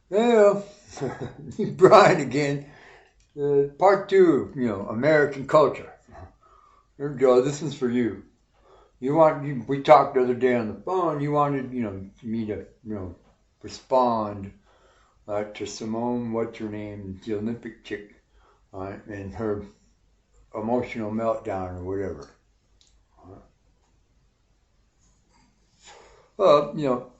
Well, Brian again. Part two, American culture. Here we go. This one's for you. We talked the other day on the phone. You wanted, me to, respond to Simone, what's her name, the Olympic chick, and her emotional meltdown or whatever. Well,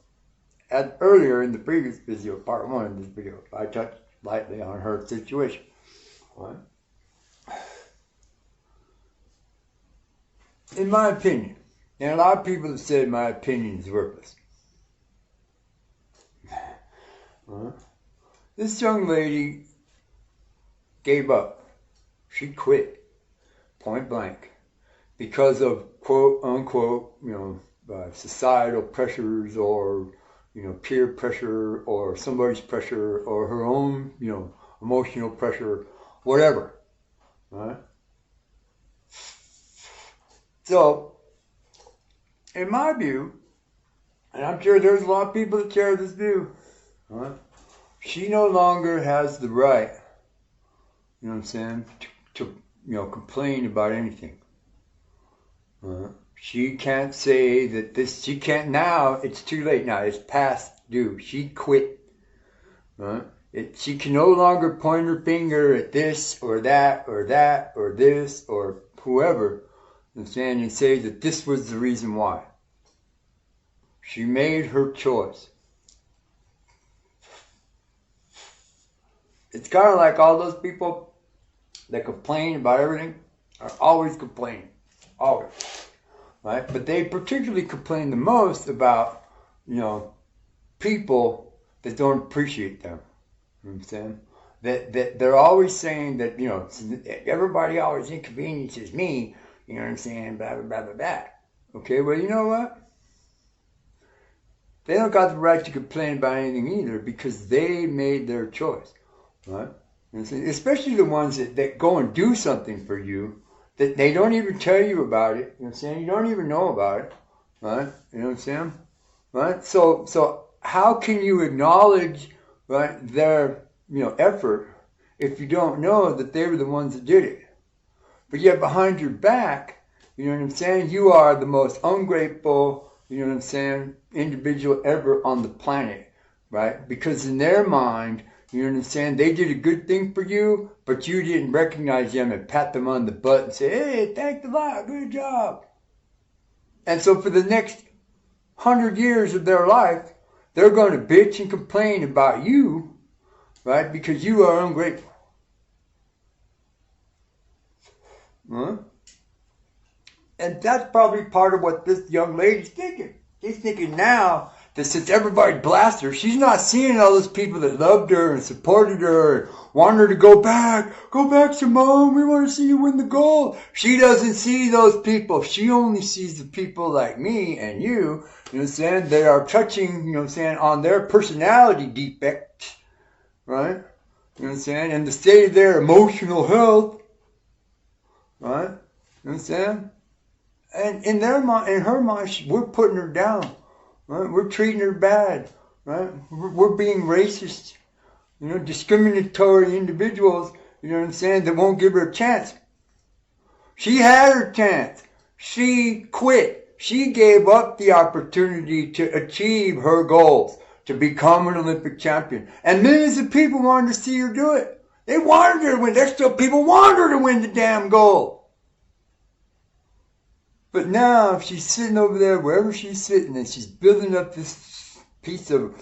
earlier in the previous video, part one of this video, I touched lightly on her situation. Right? In my opinion, and a lot of people have said my opinion is worthless. This young lady gave up. She quit, point blank, because of quote unquote, societal pressures or, peer pressure or somebody's pressure or her own, emotional pressure, whatever. Right? So, in my view, and I'm sure there's a lot of people that share this view, right? She no longer has the right, to complain about anything. She can't say that she can't now, it's too late now, it's past due. She quit. She can no longer point her finger at this or that or that or this or whoever, and say that this was the reason why. She made her choice. It's kind of like all those people that complain about everything are always complaining. Always. Right? But they particularly complain the most about, people that don't appreciate them. You know what I'm saying? That they're always saying that, everybody always inconveniences me, you know what I'm saying, blah, blah, blah, blah, blah. Okay, well, you know what? They don't got the right to complain about anything either because they made their choice, right? Especially the ones that go and do something for you that they don't even tell you about it, you know what I'm saying? You don't even know about it, right? You know what I'm saying? Right? So how can you acknowledge, right, their, effort if you don't know that they were the ones that did it? But yet behind your back, you know what I'm saying, you are the most ungrateful, you know what I'm saying, individual ever on the planet, right? Because in their mind, you know what I'm saying, they did a good thing for you, but you didn't recognize them and pat them on the butt and say, hey, thanks a lot, good job. And so for the next 100 years of their life, they're going to bitch and complain about you, right? Because you are ungrateful. Huh? And that's probably part of what this young lady's thinking. She's thinking now that since everybody blasted her, she's not seeing all those people that loved her and supported her and wanted her to go back, Simone, we want to see you win the gold. She doesn't see those people. She only sees the people like me and you know what I'm saying, they are touching, you know what I'm saying, on their personality defect, right? You know what I'm saying, and the state of their emotional health, right? You know what I'm saying? And in her mind, we're putting her down. Right? We're treating her bad. Right? We're being racist. Discriminatory individuals, you know what I'm saying, that won't give her a chance. She had her chance. She quit. She gave up the opportunity to achieve her goals, to become an Olympic champion. And millions of people wanted to see her do it. They wanted her to win. There's still people wanting her to win the damn gold. But now, if she's sitting over there, wherever she's sitting, and she's building up this piece of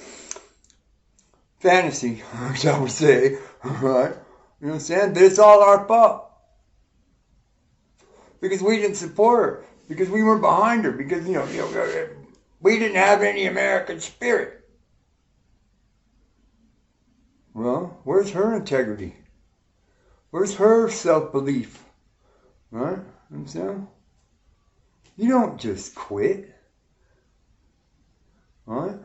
fantasy, shall we say, right? You know what I'm saying? That it's all our fault. Because we didn't support her. Because we weren't behind her. Because, we didn't have any American spirit. Well, where's her integrity? Where's her self-belief? Right? You know what I'm saying? You don't just quit. Right?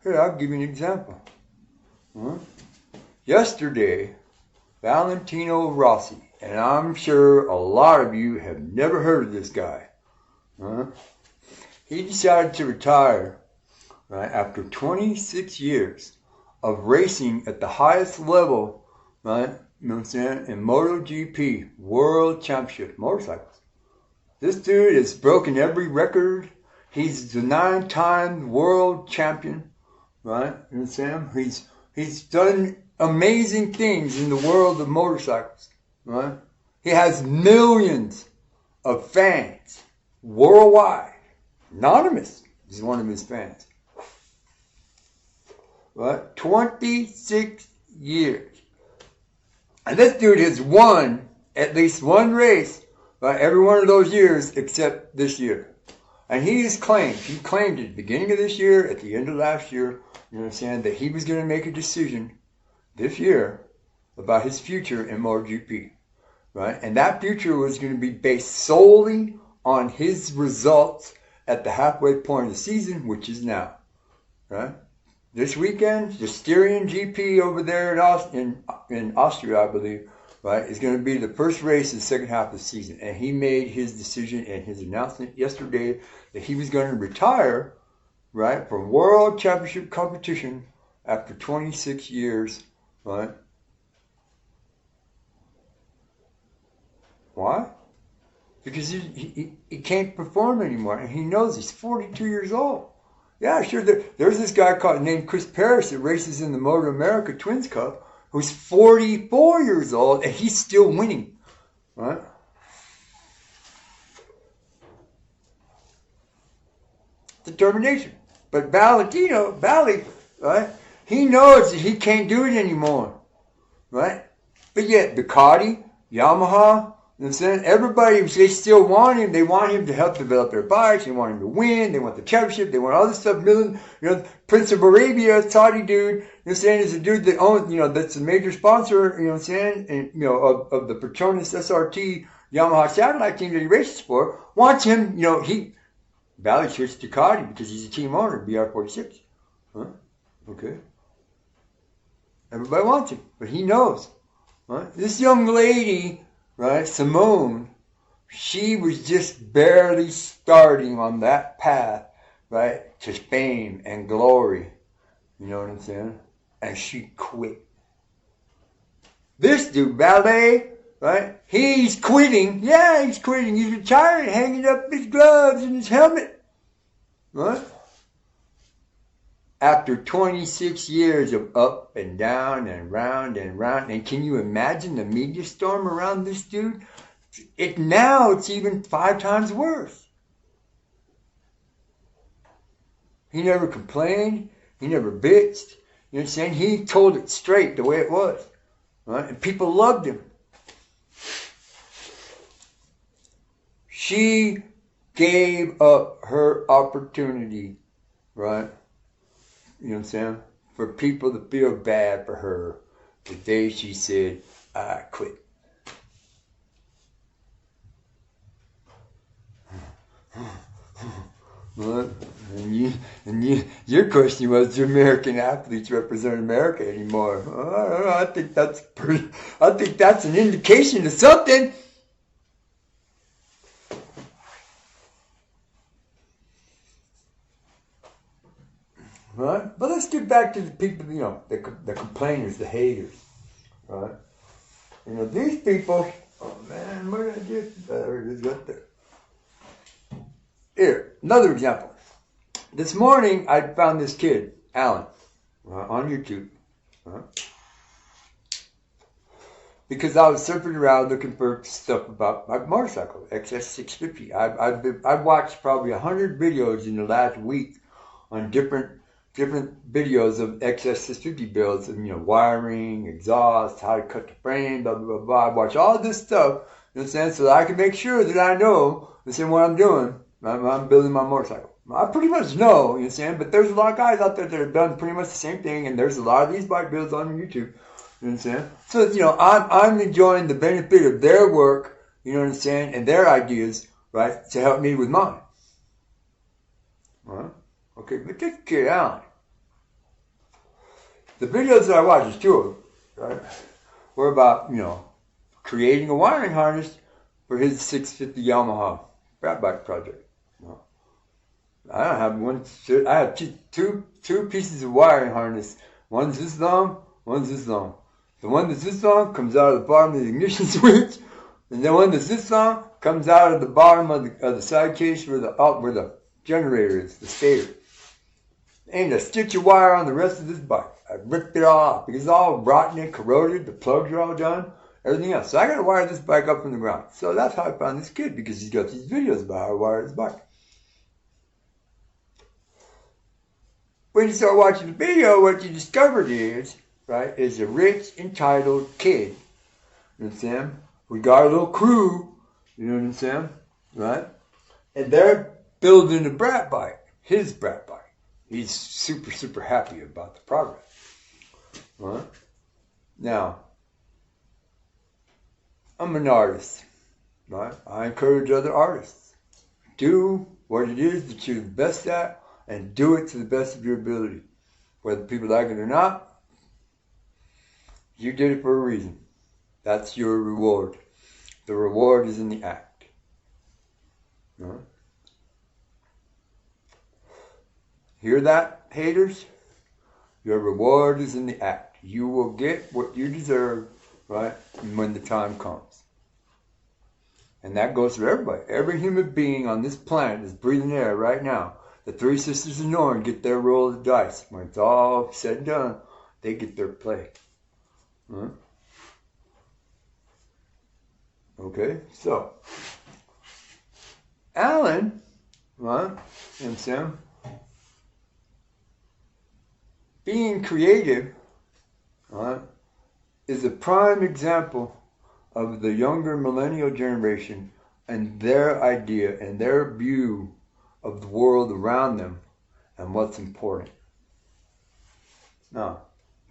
Here, I'll give you an example. Right? Yesterday, Valentino Rossi, and I'm sure a lot of you have never heard of this guy. Right? He decided to retire, right, after 26 years of racing at the highest level, right? You know what I'm saying? In MotoGP, World Championship motorcycles. This dude has broken every record. He's the 9-time world champion, right? You know what I'm saying? He's done amazing things in the world of motorcycles, right? He has millions of fans worldwide. Anonymous is one of his fans. Right? 26 years. And this dude has won at least one race, right, every one of those years except this year. And he claimed at the beginning of this year, at the end of last year, you know what I'm saying, that he was going to make a decision this year about his future in MotoGP. Right? And that future was going to be based solely on his results at the halfway point of the season, which is now. Right? This weekend, the Styrian GP over there in Austria, I believe, right, is going to be the first race in the second half of the season. And he made his decision and his announcement yesterday that he was going to retire, right, from World Championship competition after 26 years, right? Why? Because he can't perform anymore, and he knows he's 42 years old. Yeah, sure. There's this guy named Chris Parrish that races in the Moto America Twins Cup, who's 44 years old, and he's still winning, right? Determination. But Bally, right? He knows that he can't do it anymore, right? But yet, Ducati, Yamaha, you know what I'm saying? Everybody, they still want him. They want him to help develop their bikes. They want him to win. They want the championship. They want all this stuff. Prince of Arabia, Saudi dude, you know what I'm saying, is a dude that owns, that's a major sponsor, you know what I'm saying, and, of the Petronas SRT Yamaha satellite team that he races for, wants him, Valley shirts Ducati because he's a team owner, BR46. Huh? Okay. Everybody wants him, but he knows. Right? This young lady, right, Simone, she was just barely starting on that path, right, to fame and glory. You know what I'm saying? And she quit. This dude, Ballet, right, he's quitting. Yeah, he's quitting. He's retiring, hanging up his gloves and his helmet. Right? After 26 years of up and down and round and round. And can you imagine the media storm around this dude? Now it's even 5 times worse. He never complained. He never bitched. You know what I'm saying? He told it straight the way it was. Right? And people loved him. She gave up her opportunity, right? You know what I'm saying? For people to feel bad for her the day she said, I quit. Well, your question was, do American athletes represent America anymore? I think that's an indication of something. Right? But let's get back to the people, the complainers, the haters. Right? These people, oh man, where did I get? There it is right there. Here, another example. This morning, I found this kid, Alan, on YouTube. Because I was surfing around looking for stuff about my motorcycle, XS650. I've watched probably 100 videos in the last week on different videos of XS650 builds, and wiring, exhaust, how to cut the frame, blah, blah, blah, blah. I watch all this stuff, you know what I'm saying, so that I can make sure that I know, what I'm doing. I'm building my motorcycle. I pretty much know, you know what I'm saying, but there's a lot of guys out there that have done pretty much the same thing, and there's a lot of these bike builds on YouTube, you know what I'm saying? So, I'm enjoying the benefit of their work, you know what I'm saying, and their ideas, right, to help me with mine. All right? Okay, but this kid, Alan, the videos that I watched, there's 2 of them, right, were about, creating a wiring harness for his 650 Yamaha fat bike project. I don't have one. I have two pieces of wiring harness, One's this long, one's this long. The one that's this long comes out of the bottom of the ignition switch, and the one that's this long comes out of the bottom of the side case where the generator is, the stator. Ain't a stitch of wire on the rest of this bike. I ripped it all off because it's all rotten and corroded. The plugs are all done, everything else. So I got to wire this bike up from the ground. So that's how I found this kid, because he's got these videos about how to wire his bike. When you start watching the video, what you discovered is, right, is a rich, entitled kid. You know what I'm saying? We got a little crew, you know what I'm saying? Right? And they're building a brat bike, his brat bike. He's super, super happy about the progress. Right? Now, I'm an artist. Right? I encourage other artists. Do what it is that you're the best at, and do it to the best of your ability. Whether people like it or not, you did it for a reason. That's your reward. The reward is in the act. Right? Hear that, haters? Your reward is in the act. You will get what you deserve, right, when the time comes. And that goes for everybody. Every human being on this planet is breathing air right now. The three sisters of Norn get their roll of the dice. When it's all said and done, they get their play. Huh? Okay, so Alan, right, and Sam, being creative, right, is a prime example of the younger millennial generation and their idea and their view of the world around them and what's important. Now,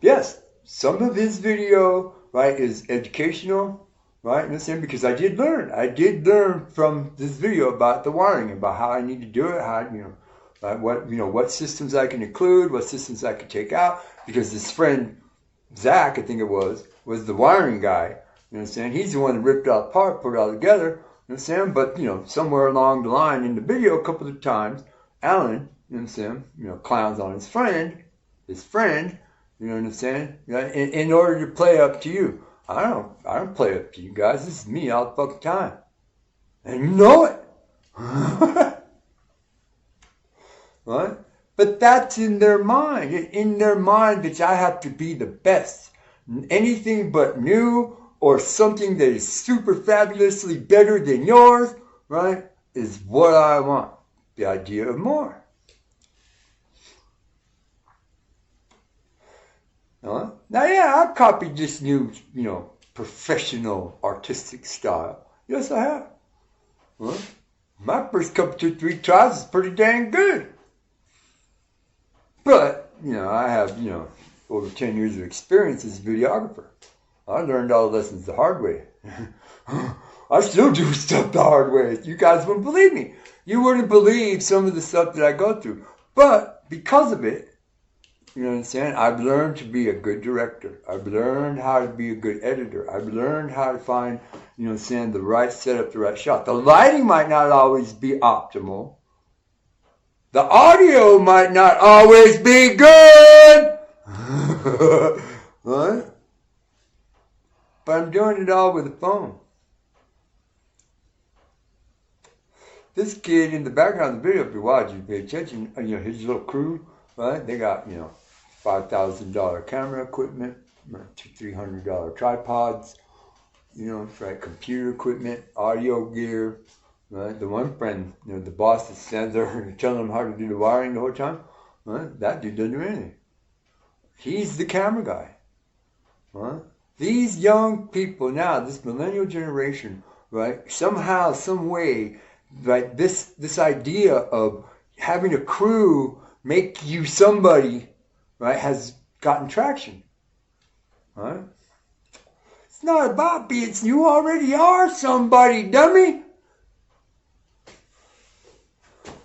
yes, some of his video, right, is educational, right, because I did learn from this video about the wiring, about how I need to do it, how, right, what systems I can include, what systems I can take out, because his friend Zach, I think it was the wiring guy. You know what I'm saying? He's the one that ripped it all apart, put it all together. You know what I'm saying? But, somewhere along the line in the video a couple of times, Alan, you know what I'm saying, clowns on his friend, you know what I'm saying? In order to play up to you. I don't play up to you guys. This is me all the fucking time. And you know it. Right? But that's in their mind. In their mind that I have to be the best. Anything but new or something that is super fabulously better than yours, right, is what I want. The idea of more. Now, yeah, I've copied this new, professional artistic style. Yes, I have. Well, my first couple, 2-3 tries is pretty dang good. But, I have, over 10 years of experience as a videographer. I learned all the lessons the hard way. I still do stuff the hard way. You guys wouldn't believe me. You wouldn't believe some of the stuff that I go through. But because of it, you know what I'm saying, I've learned to be a good director. I've learned how to be a good editor. I've learned how to find, the right setup, the right shot. The lighting might not always be optimal. The audio might not always be good. Right? But I'm doing it all with a phone. This kid in the background of the video, if you watch, you pay attention, his little crew, right? They got, $5,000 camera equipment, $200-300 tripods, right? Computer equipment, audio gear, right? The one friend, the boss that stands there telling him how to do the wiring the whole time, right? That dude doesn't do anything. He's the camera guy, right? These young people now, this millennial generation, right? Somehow, some way, right? This idea of having a crew make you somebody, right, has gotten traction, right? It's not about being, you already are somebody, dummy.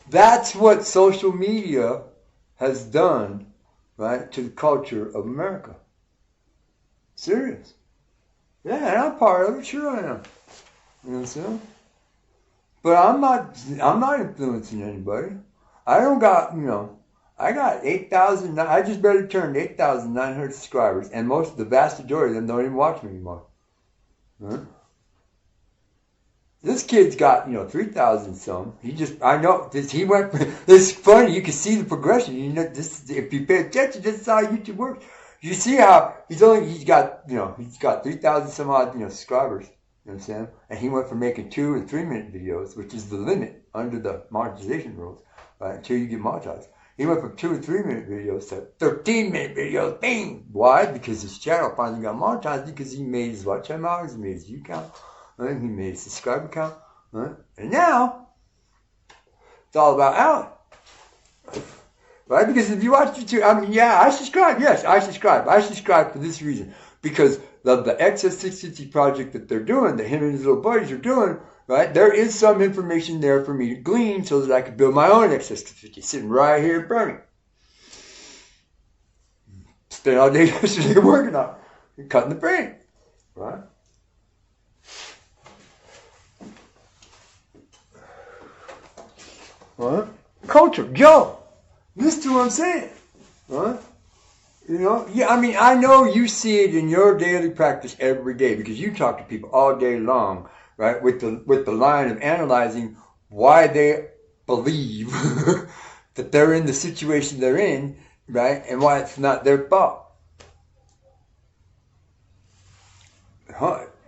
That's what social media has done, right, to the culture of America. Serious. Yeah, and I'm part of it, sure I am. You know what I'm saying? But I'm not influencing anybody. I don't got, I got 8,000. I just barely turned 8,900 subscribers, and the vast majority of them don't even watch me anymore. Huh? This kid's got 3,000 some. I know this. He went. It's funny. You can see the progression. This. If you pay attention, this is how YouTube works. You see how he's got 3,000 some odd subscribers. You know what I'm saying? And he went from making 2 and 3 minute videos, which is the limit under the monetization rules, right? Until you get monetized. He went from 2 and 3 minute videos to 13-minute videos. Bing! Why? Because his channel finally got monetized because he made his watch time hours, he made his view count, right? He made his subscriber count, right? And now it's all about Alan. Right? Because if you watch YouTube, I subscribe. Yes, I subscribe. I subscribe for this reason. Because of the XS650 project that they're doing, that him and his little buddies are doing, right? There is some information there for me to glean so that I can build my own XS650 sitting right here in Bernie. Spent all day yesterday working on it, cutting the brain, right? What? Culture, Joe. Listen to what I'm saying, right? I know you see it in your daily practice every day because you talk to people all day long, right? With the line of analyzing why they believe that they're in the situation they're in, right? And why it's not their fault.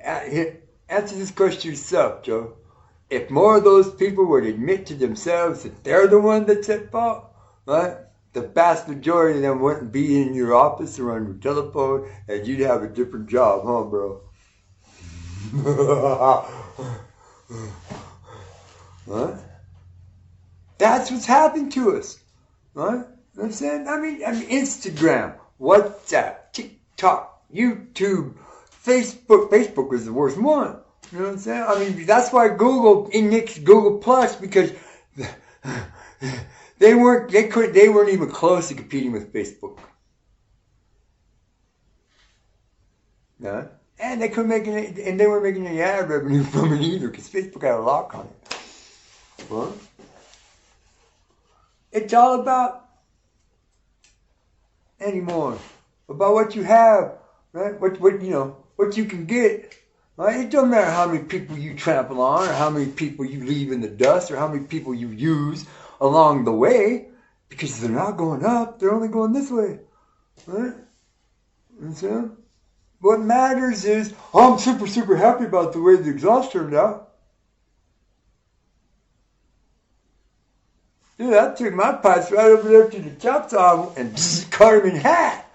Answer this question yourself, Joe. If more of those people would admit to themselves that they're the one that's at fault, right? The vast majority of them wouldn't be in your office or on your telephone, and you'd have a different job, huh, bro? Right? That's what's happened to us, right? You know what I'm saying? I mean, Instagram, WhatsApp, TikTok, YouTube, Facebook. Facebook was the worst one. You know what I'm saying? That's why Google nixed Google Plus because they weren't even close to competing with Facebook. Yeah. And they couldn't make any, and they weren't making any ad revenue from it either because Facebook had a lock on it. Well, it's all about anymore. About what you have, right? What you can get. Right? It doesn't matter how many people you trample on or how many people you leave in the dust or how many people you use along the way, because they're not going up, they're only going this way. Right? And so, what matters is, I'm super, super happy about the way the exhaust turned out. Dude, I took my pipes right over there to the chop saw and cut them in half.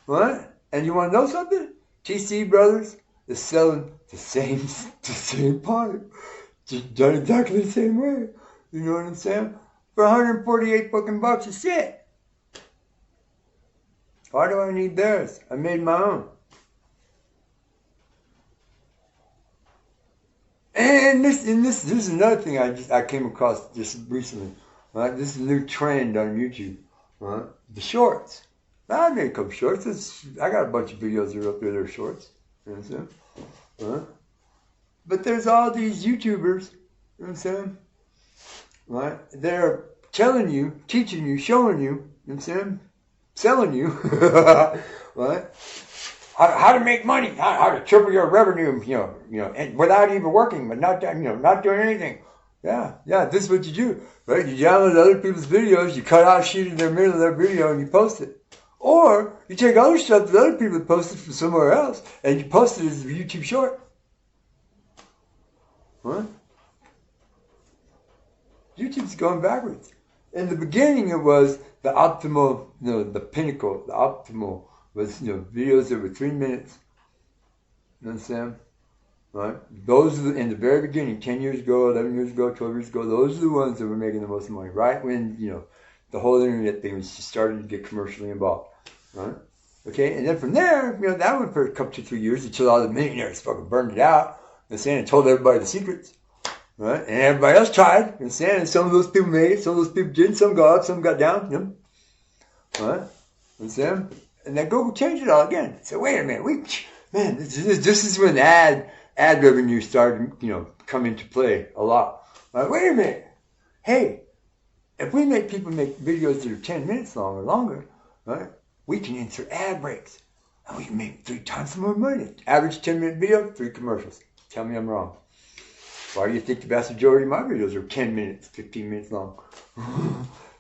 Right? And you want to know something? TC Brothers is selling the same pipe. Just done exactly the same way. You know what I'm saying? For 148 fucking bucks a set. Why do I need theirs? I made my own. And this is another thing I came across just recently. Right? This is a new trend on YouTube. Right? The shorts. I made a couple shorts. I got a bunch of videos that are up there that are shorts. You know what I'm saying? Right? But there's all these YouTubers, you know what I'm saying? Right? They're telling you, teaching you, showing you, you know what I'm saying? Selling you, right? How to make money, how to triple your revenue, and without even working, but not doing anything. Yeah, this is what you do, right? You download other people's videos, you cut out shit in the middle of their video and you post it. Or you take other stuff that other people have posted from somewhere else and you post it as a YouTube short. What? YouTube's going backwards. In the beginning, it was the optimal, the pinnacle, the optimal was, videos that were 3 minutes. You know what I'm saying? Right? Those are in the very beginning, 10 years ago, 11 years ago, 12 years ago, those are the ones that were making the most money. Right when, the whole internet thing was just starting to get commercially involved. Right? Okay, and then from there, that went for a couple, 2-3 years until all the millionaires fucking burned it out. You know what I'm saying? And told everybody the secrets. Right? And everybody else tried. You know what I'm saying? And some of those people made it, some of those people didn't, some got up, some got down. Right? You know what I'm saying? And then Google changed it all again. So wait a minute, this is when ad revenue started, come into play a lot. Wait a minute. Hey, if we make people make videos that are 10 minutes long or longer, right, we can insert ad breaks. And we can make 3 times more money. Average 10-minute video, 3 commercials. Tell me I'm wrong. Why do you think the vast majority of my videos are 10 minutes, 15 minutes long?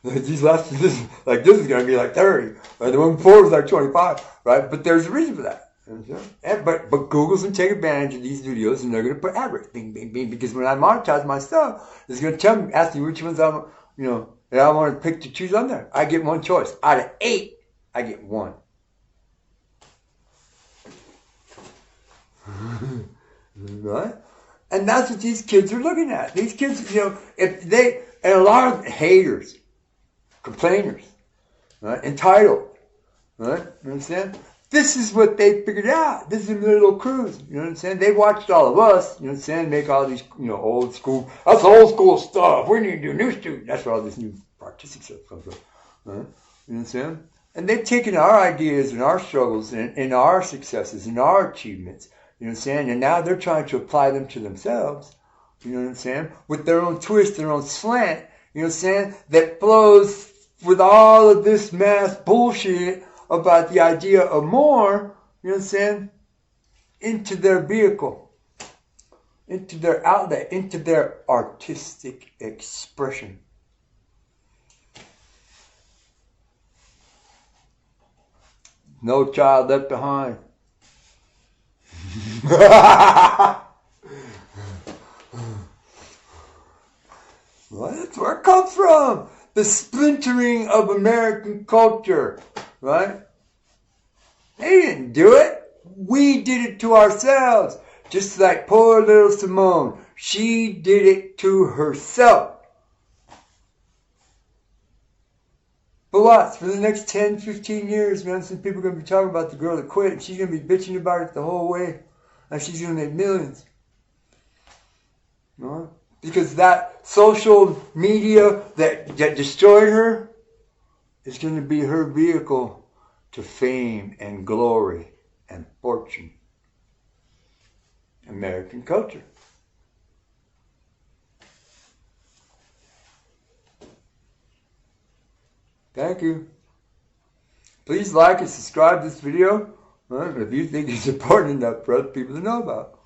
These last, this is going to be like 30. Right? The one before was like 25, right? But there's a reason for that. But Google's going to take advantage of these videos and they're going to put ad breaks, bing, bing, bing. Because when I monetize my stuff, it's going to tell me, ask me which ones that I want to pick to choose on there. I get one choice. Out of 8, I get 1. Right? And that's what these kids are looking at. These kids, and a lot of haters, complainers, right? Entitled, right? You understand? This is what they figured out. This is their little cruise. You know what I'm saying? They watched all of us, you know what I'm saying, make all these, old school, that's old school stuff. We need to do new student. That's where all this new artistic stuff comes from. Right? You know what I'm saying? And they've taken our ideas and our struggles and our successes and our achievements, you know what I'm saying? And now they're trying to apply them to themselves, you know what I'm saying? With their own twist, their own slant, you know what I'm saying? That flows with all of this mass bullshit about the idea of more, you know what I'm saying? Into their vehicle, into their outlet, into their artistic expression. No child left behind. Well, that's where it comes from. The splintering of American culture, right? They didn't do it. We did it to ourselves. Just like poor little Simone. She did it to herself. But watch, for the next 10, 15 years, man, some people are going to be talking about the girl that quit. And she's going to be bitching about it the whole way. And she's going to make millions. You know? Because that social media that destroyed her is going to be her vehicle to fame and glory and fortune. American culture. Thank you. Please like and subscribe to this video if you think it's important enough for other people to know about.